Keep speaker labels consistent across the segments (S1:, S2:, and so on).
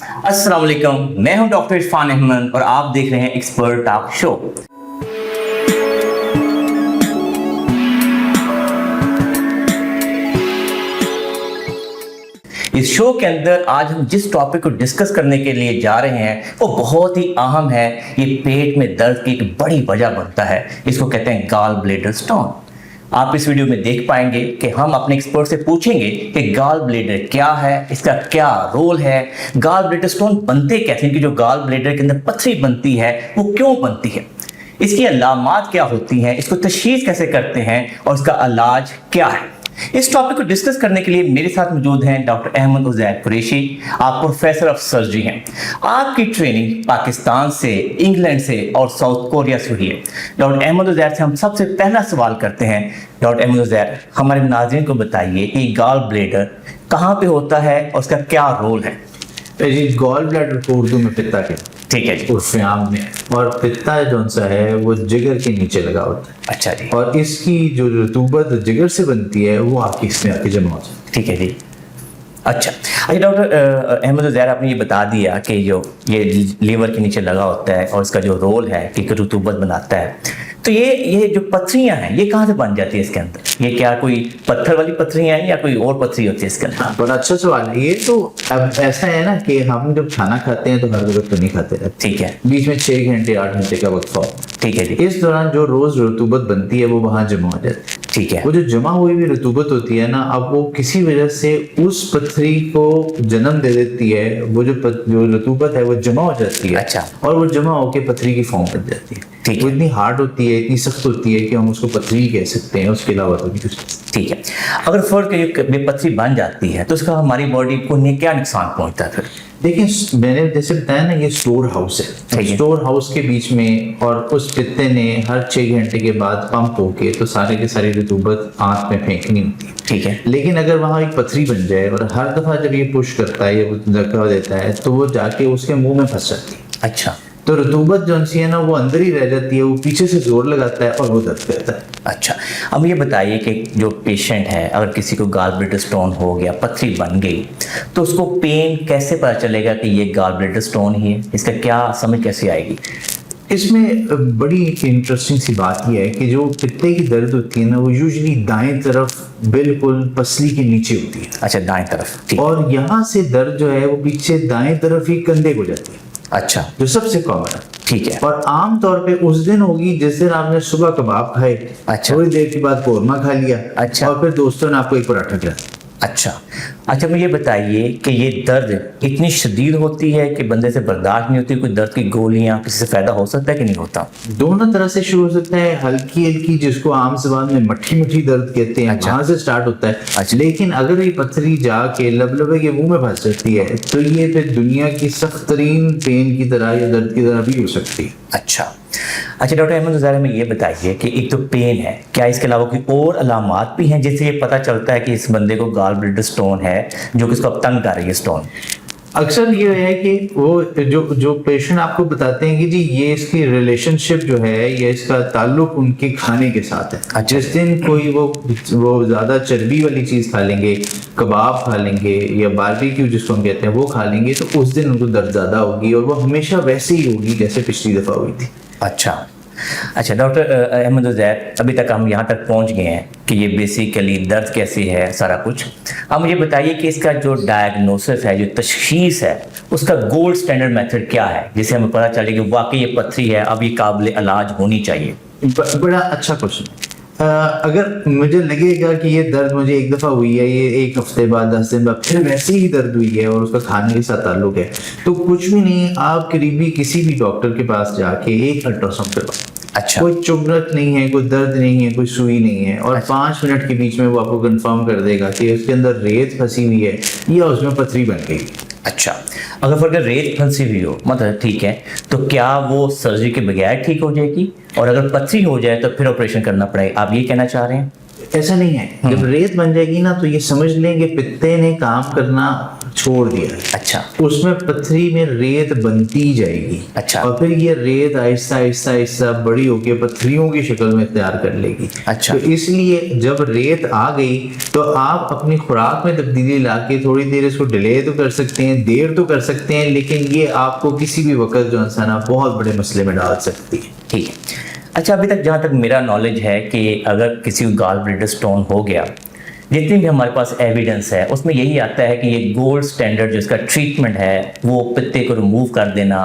S1: अस्सलाम वालेकुम, मैं हूं डॉक्टर इरफान अहमद और आप देख रहे हैं एक्सपर्ट टॉक शो। इस शो के अंदर आज हम जिस टॉपिक को डिस्कस करने के लिए जा रहे हैं वो बहुत ही अहम है। ये पेट में दर्द की एक बड़ी वजह बनता है, इसको कहते हैं गॉल ब्लैडर स्टोन। आप इस वीडियो में देख पाएंगे कि हम अपने एक्सपर्ट से पूछेंगे कि गॉल ब्लैडर क्या है, इसका क्या रोल है, गॉल ब्लैडर स्टोन बनते कैसे हैं, कि जो गॉल ब्लैडर के अंदर पथरी बनती है वो क्यों बनती है, इसकी अलामात क्या होती हैं, इसको तशखीस कैसे करते हैं और इसका इलाज क्या है। इस टॉपिक को डिस्कस करने के लिए मेरे साथ मौजूद हैं डॉक्टर अहमद उज़ैर कुरैशी। आप प्रोफेसर ऑफ सर्जरी हैं। आपकी ट्रेनिंग पाकिस्तान से, इंग्लैंड से और साउथ कोरिया से हुई है। डॉक्टर अहमद उज़ैर से हम सबसे पहला सवाल करते हैं। डॉक्टर अहमद उज़ैर, हमारे नाज़रीन को बताइए कि गॉल ब्लैडर कहाँ पे होता है और उसका क्या रोल है।
S2: जी, गॉल ब्लैडर को उर्दू में पित्ता कहते हैं,
S1: ठीक है जी।
S2: उर्फ़ आम में, और पित्ता जो सा है वो जिगर के नीचे लगा होता है।
S1: अच्छा जी।
S2: और इसकी जो रतूबत जिगर से बनती है वो आपकी इसमें आके जमा हो जाती है।
S1: ठीक है जी। अच्छा डॉक्टर अहमद उज़ैर, आपने ये बता दिया कि जो ये लीवर के नीचे लगा होता है और इसका जो रोल है कि रतूबत बनाता है, तो ये जो पथरियां हैं ये कहाँ से बन जाती है इसके अंदर? ये क्या कोई पत्थर वाली पथरियां हैं या कोई और पथरी होती है इसके अंदर?
S2: बड़ा अच्छा सवाल है ये। तो अब ऐसा है ना कि हम जब खाना खाते हैं तो हर वक्त तो नहीं खाते रहते,
S1: ठीक है।
S2: बीच में 6 घंटे 8 घंटे का वक्फा होता है।
S1: ठीक है जी।
S2: इस दौरान जो रोज रतूबत बनती है वो वहां जमा हो जाती है।
S1: ठीक है।
S2: वो जो जमा हुई हुई रतूबत होती है ना, अब वो किसी वजह से उस पथरी को जन्म दे देती है। वो जो रतूबत है वो जमा हो जाती है।
S1: अच्छा।
S2: और वो जमा होकर पथरी की फॉर्म बन जाती है।
S1: ठीक है।
S2: वो इतनी हार्ड होती है, इतनी सख्त होती है कि हम उसको पथरी कह सकते हैं, उसके अलावा तो कुछ।
S1: ठीक है। अगर फर्क में पथरी बन जाती है तो उसका हमारी बॉडी को क्या नुकसान पहुंचता है फिर?
S2: देखिए, मैंने जैसे बताया ना, ये स्टोर हाउस है। स्टोर हाउस के बीच में, और उस पित्ते ने हर 6 घंटे के बाद पंप होके तो सारे के सारी रतूबत आंत में फेंकनी होती है।
S1: ठीक है।
S2: लेकिन अगर वहाँ एक पथरी बन जाए और हर दफा जब ये पुश करता है, ये धक्का देता है, तो वो जाके उसके मुंह में फंस जाती है।
S1: अच्छा।
S2: तो रतूबत जो सी है ना वो अंदर ही रह जाती है, वो पीछे से जोर लगाता है और वो दर्द करता है।
S1: अच्छा, अब ये बताइए कि जो पेशेंट है, अगर किसी को गॉल ब्लैडर स्टोन हो गया, पथरी बन गई, तो उसको पेन कैसे पता चलेगा कि ये गॉल ब्लैडर स्टोन ही है? इसका क्या समझ कैसे आएगी?
S2: इसमें बड़ी इंटरेस्टिंग सी बात यह है कि जो पित्ते की दर्द होती है ना, वो यूजुअली दाएं तरफ बिल्कुल पसली के नीचे होती है।
S1: अच्छा, दाएं तरफ। ठीक।
S2: और यहाँ से दर्द जो है वो पीछे दाएं तरफ ही कंधे को जाती है।
S1: अच्छा,
S2: जो सबसे कॉमन है।
S1: ठीक है।
S2: और आम तौर पे उस दिन होगी जिस दिन आपने सुबह कबाब खाए,
S1: अच्छा।
S2: थोड़ी देर के बाद कौरमा खा लिया,
S1: अच्छा।
S2: और फिर दोस्तों ने आपको एक पराठा खिलाया।
S1: अच्छा, मुझे बताइए कि ये दर्द इतनी शदीद होती है कि बंदे से बर्दाश्त नहीं होती, कोई दर्द की गोलियां किसी से फायदा हो सकता है कि नहीं होता?
S2: दोनों तरह से शुरू हो सकता है। हल्की हल्की, जिसको आम ज़बान में मट्ठी मट्ठी दर्द कहते हैं,
S1: अच्छा।
S2: वहां से स्टार्ट होता है।
S1: अच्छा।
S2: लेकिन अगर ये पथरी जाके लबलबे के मुंह में फंस जाती है तो ये फिर दुनिया की सख्त तरीन पेन की तरह या दर्द की तरह भी हो सकती है।
S1: अच्छा डॉक्टर अहमद उज़ैर, में ये बताइए कि एक तो पेन है, क्या इसके अलावा कोई और अलामात भी हैं जिससे ये पता चलता है कि इस बंदे को गॉल ब्लैडर स्टोन है, जो कि इसको अब तंग कर रही है स्टोन?
S2: अक्सर ये है कि वो जो पेशेंट आपको बताते हैं कि जी ये इसकी रिलेशनशिप जो है या इसका ताल्लुक उनके खाने के साथ है।
S1: अच्छा।
S2: जिस दिन कोई वो ज़्यादा चर्बी वाली चीज़ खा लेंगे, कबाब खा लेंगे या बारबेक्यू जिसको हम कहते हैं वो खा लेंगे, तो उस दिन उनको दर्द ज़्यादा होगी और वो हमेशा वैसे ही होगी जैसे पिछली दफ़ा हुई थी।
S1: अच्छा डॉक्टर अहमद उज़ैर, अभी तक हम यहाँ तक पहुँच गए हैं कि ये बेसिकली दर्द कैसी है, सारा कुछ। अब मुझे बताइए कि इसका जो डायग्नोसिस है, जो तशखीस है, उसका गोल्ड स्टैंडर्ड मेथड क्या है जिससे हमें पता चले कि वाकई ये पथरी है, अब ये काबिल इलाज होनी चाहिए?
S2: बड़ा अच्छा क्वेश्चन। अगर मुझे लगेगा कि ये दर्द मुझे एक दफ़ा हुई है, ये 1 हफ्ते बाद 10 दिन बाद फिर वैसे ही दर्द हुई है और उसका खाने के साथ ताल्लुक है, तो कुछ भी नहीं, आप करीबी किसी भी डॉक्टर के पास जाके एक अल्ट्रासाउंड करवाओ।
S1: अच्छा।
S2: कोई चुभरत नहीं है, कोई दर्द नहीं है, कोई सुई नहीं है, और 5 मिनट के बीच में वो आपको कंफर्म कर देगा कि उसके अंदर रेत फंसी हुई है या उसमें पथरी बन गई।
S1: अच्छा, अगर रेत फंसी हुई हो, मतलब ठीक है, तो क्या वो सर्जरी के बगैर ठीक हो जाएगी? और अगर पथरी हो जाए तो फिर ऑपरेशन करना पड़ेगा, आप ये कहना चाह रहे हैं?
S2: ऐसा नहीं है, जब रेत बन जाएगी ना तो ये समझ लें कि पित्ते ने काम करना छोड़ दिया।
S1: अच्छा,
S2: उसमें पथरी में रेत बनती जाएगी।
S1: अच्छा।
S2: और फिर ये रेत आहिस्ता आहिस्ता आहिस्ता बड़ी होकर पथरियों की शक्ल में तैयार कर लेगी।
S1: अच्छा।
S2: तो इसलिए जब रेत आ गई तो आप अपनी खुराक में तब्दीली लाके थोड़ी देर इसको डिले तो कर सकते हैं, देर तो कर सकते हैं, लेकिन ये आपको किसी भी वक्त जो है ना बहुत बड़े मसले में डाल सकती है।
S1: ठीक है। अच्छा, अभी तक जहाँ तक मेरा नॉलेज है कि अगर किसी को गॉल ब्लैडर स्टोन हो गया, जितनी भी हमारे पास एविडेंस है उसमें यही आता है कि ये गोल्ड स्टैंडर्ड जो इसका ट्रीटमेंट है वो पित्ते को रिमूव कर देना,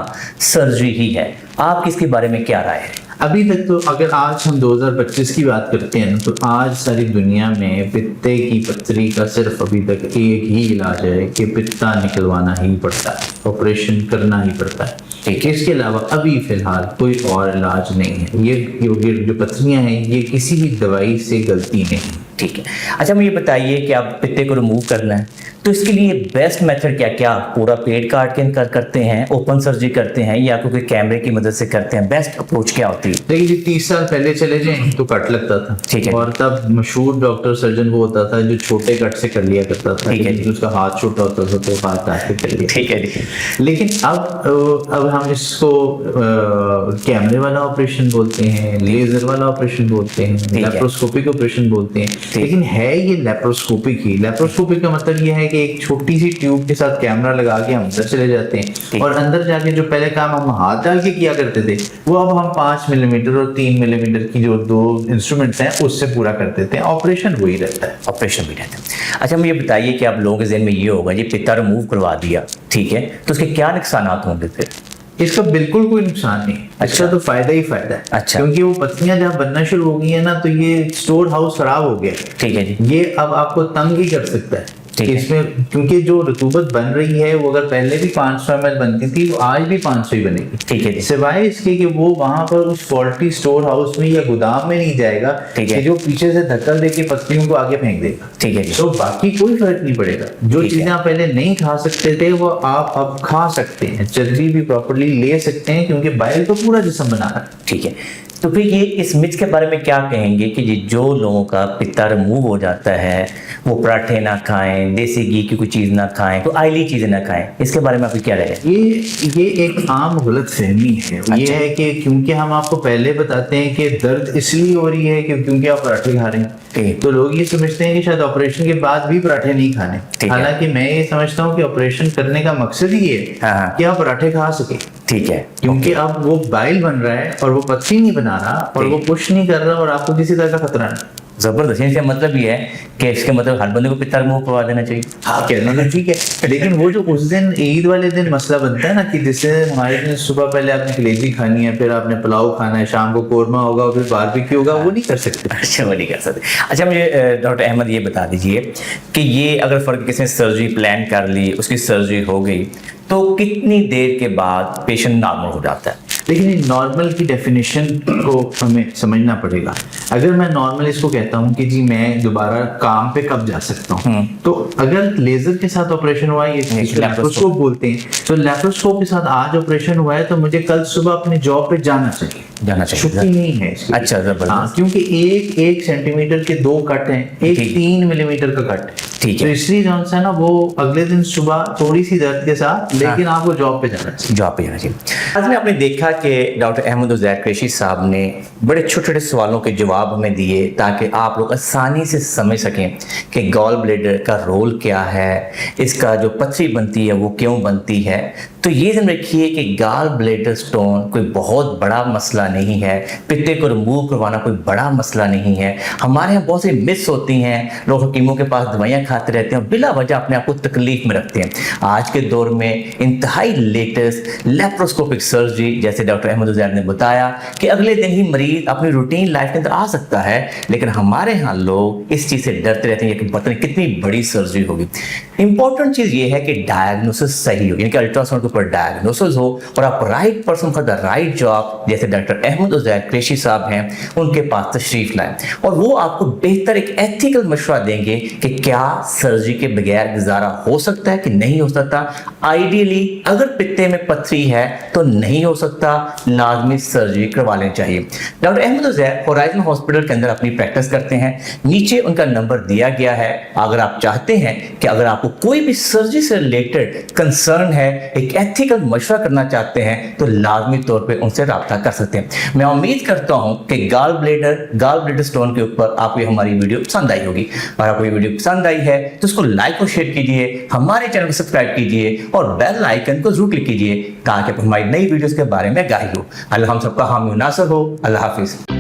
S1: सर्जरी ही है। आपकी इसके बारे में क्या राय है?
S2: अभी तक तो अगर आज हम 2025 की बात करते हैं तो आज सारी दुनिया में पित्ते की पथरी का सिर्फ अभी तक एक ही इलाज है कि पित्ता निकलवाना ही पड़ता है, ऑपरेशन करना ही पड़ता है। इसके अलावा अभी फिलहाल कोई और इलाज नहीं है। ये जो पथरियां हैं ये किसी भी दवाई से गलती नहीं।
S1: ठीक है। अच्छा, मुझे बताइए कि आप पित्ते को रिमूव करना है तो इसके लिए बेस्ट मेथड क्या क्या? पूरा पेट काट के करते हैं, ओपन सर्जरी करते हैं, या कोई कैमरे की मदद से करते हैं? बेस्ट अप्रोच क्या होती है?
S2: देखिए 30 साल पहले चले जाएं तो कट लगता था।
S1: ठीक है।
S2: और तब मशहूर डॉक्टर सर्जन वो होता था जो छोटे कट से कर लिया करता था।
S1: ठीक है।
S2: उसका हाथ छोटा होता था तो हाथ काट के कर लिया।
S1: ठीक है।
S2: लेकिन अब हम इसको कैमरे वाला ऑपरेशन बोलते हैं, लेजर वाला ऑपरेशन बोलते हैं, लेप्रोस्कोपिक ऑपरेशन बोलते हैं। लेकिन है ये लेप्रोस्कोपिक ही। लेप्रोस्कोपिक का मतलब ये है कि एक छोटी सी ट्यूब के साथ कैमरा लगा के हम अंदर चले जाते हैं और अंदर जाके जो पहले काम हम हाथ डाल के किया करते थे वो अब हम 5 मिलीमीटर और 3 मिलीमीटर की जो 2 इंस्ट्रूमेंट्स हैं उससे पूरा कर देते हैं। ऑपरेशन वही रहता है।
S1: ऑपरेशन भी रहता है। अच्छा, मुझे बताइए कि आप लोगों के ज़हन में ये होगा ये पित्ता रिमूव करवा दिया, ठीक है, तो उसके क्या नुकसान होंगे फिर?
S2: इसका बिल्कुल कोई नुकसान नहीं। अच्छा, तो फायदा ही फायदा है।
S1: अच्छा।
S2: क्योंकि वो पत्तियां जब बनना शुरू हो गई है ना तो ये स्टोर हाउस खराब हो गया।
S1: ठीक है जी।
S2: ये अब आपको तंग ही कर सकता है।
S1: ठीक है।
S2: इसमें क्योंकि जो रतूबत बन रही है वो अगर पहले भी 500 ml बनती थी वो आज भी 500 ही बनेगी।
S1: ठीक है जी।
S2: सिवाय इसके कि वो वहां पर उस फॉल्टी स्टोर हाउस में या गोदाम में नहीं जाएगा
S1: ठीक है।
S2: कि जो पीछे से धक्कल देके पत्तियों को आगे फेंक देगा।
S1: ठीक है जी।
S2: तो बाकी कोई फर्क नहीं पड़ेगा। जो
S1: ठीक है।
S2: चीजें आप पहले नहीं खा सकते थे वो आप अब खा सकते हैं, चर्बी भी प्रॉपर्ली ले सकते हैं क्योंकि बाइल तो पूरा जिस्म बना रहा है।
S1: ठीक है। तो फिर ये इस मिथ के बारे में क्या कहेंगे कि जो लोगों का पित्ता रिमूव हो जाता है वो पराठे ना खाएं, देसी घी की कोई चीज़ ना खाएं, तो आयली चीज़ें ना खाएं, इसके बारे में आपकी क्या राय है?
S2: ये एक आम गलत फहमी है।
S1: अच्छा।
S2: ये है कि क्योंकि हम आपको पहले बताते हैं कि दर्द इसलिए हो रही है कि क्योंकि आप पराठे खा रहे हैं तो लोग ये समझते हैं कि शायद ऑपरेशन के बाद भी पराठे नहीं खाने। हालांकि मैं ये समझता हूँ कि ऑपरेशन करने का मकसद ही है कि आप पराठे खा सके।
S1: ठीक है।
S2: क्योंकि अब वो बाइल बन रहा है और वो पथरी नहीं बना रहा और वो पुश नहीं कर रहा और आपको किसी तरह का खतरा नहीं।
S1: जबरदस्त। इसका मतलब ये है कि इसके मतलब हर बंदे को पित्ता रिमूव करवा देना चाहिए।
S2: हाँ, कहना तो ठीक है, लेकिन वो जो उस दिन ईद वाले दिन मसला बनता है ना कि जिससे हमारे दिन सुबह पहले आपने कलेजी खानी है, फिर आपने पुलाव खाना है, शाम को कोरमा होगा और फिर बारबेक्यू होगा, वो नहीं कर सकते।
S1: अच्छा, वो नहीं कर सकते। अच्छा, मुझे डॉक्टर अहमद ये बता दीजिए कि ये अगर फर्क किसी ने सर्जरी प्लान कर ली, उसकी सर्जरी हो गई, तो कितनी देर के बाद पेशेंट नॉर्मल हो जाता है?
S2: लेकिन नॉर्मल की डेफिनेशन को हमें समझना पड़ेगा। अगर मैं नॉर्मल इसको कहता हूँ कि जी मैं दोबारा काम पे कब जा सकता हूँ, तो अगर लेजर के साथ ऑपरेशन हुआ है, ये लेप्रोस्कोप बोलते हैं, तो लेप्रोस्कोप के साथ आज ऑपरेशन हुआ है तो मुझे कल सुबह अपने जॉब पे जाना चाहिए। छुट्टी नहीं है इसकी।
S1: अच्छा, जबरदस्त।
S2: क्योंकि एक सेंटीमीटर के 2 कट हैं, एक 3 मिलीमीटर का कट।
S1: ठीक
S2: तो
S1: है।
S2: इसलिए जो है ना वो अगले दिन सुबह थोड़ी सी दर्द के साथ, लेकिन आपको जॉब पे जाना चाहिए।
S1: जॉब पे जाना चाहिए। आज में आपने देखा कि डॉक्टर अहमद उज़ैर कुरैशी साहब ने बड़े छोटे छोटे सवालों के जवाब हमें दिए ताकि आप लोग आसानी से समझ सकें कि गॉल ब्लैडर का रोल क्या है, इसका जो पथरी बनती है वो क्यों बनती है। तो ये ध्यान रखिए कि गॉल ब्लैडर स्टोन कोई बहुत बड़ा मसला नहीं है, पित्ते को रिमूव करवाना कोई बड़ा मसला नहीं है। हमारे यहाँ बहुत सी मिस होती हैं, लोग हकीमों के पास दवाइयाँ खाते रहते हैं और बिला वजह अपने आप को तकलीफ में रखते हैं। आज के दौर में इंतहाई लेटेस्ट लेप्रोस्कोपिक सर्जरी, जैसे डॉक्टर अहमद उज़ैर ने बताया कि अगले दिन ही मरीज अपनी रूटीन लाइफ के अंदर आ सकता है, लेकिन हमारे यहाँ लोग इस चीज़ से डरते रहते हैं कि पता नहीं कितनी बड़ी सर्जरी होगी। इंपॉर्टेंट चीज़ ये है कि डायग्नोसिस सही हो, यानी कि अल्ट्रासाउंड के ऊपर डायग्नोसिस हो और आप right person for the right job, जैसे डॉक्टर डॉक्टर अहमद उज़ैर कुरैशी साहब हैं, उनके पास तशरीफ लाएं और वो आपको बेहतर एक एथिकल मशवरा देंगे कि क्या सर्जरी के बगैर गुजारा हो सकता है कि नहीं हो सकता। आइडियली अगर पित्ते में पथरी है तो नहीं हो सकता, लाजमी सर्जरी करवा लेनी चाहिए। Doctor Ahmed Uzair horizon hospital के अंदर अपनी प्रैक्टिस करते हैं। नीचे उनका नंबर दिया गया है। अगर आप चाहते हैं कि अगर आपको कोई भी सर्जरी से रिलेटेड कंसर्न है, एक एथिकल मशवरा करना चाहते हैं, तो लाजमी तौर पे उनसे रब्ता कर सकते हैं। मैं उम्मीद करता हूं कि गॉल ब्लैडर स्टोन के ऊपर आपको हमारी वीडियो पसंद आई होगी। अगर आपको ये वीडियो पसंद आई है तो उसको लाइक और शेयर कीजिए, हमारे चैनल को सब्सक्राइब कीजिए और बेल आइकन को जरूर क्लिक कीजिए ताकि हमारी नई वीडियोस के बारे में आगाही हो। अल्लाह हम सबका हामी नासर हो। अल्लाह हाफिज।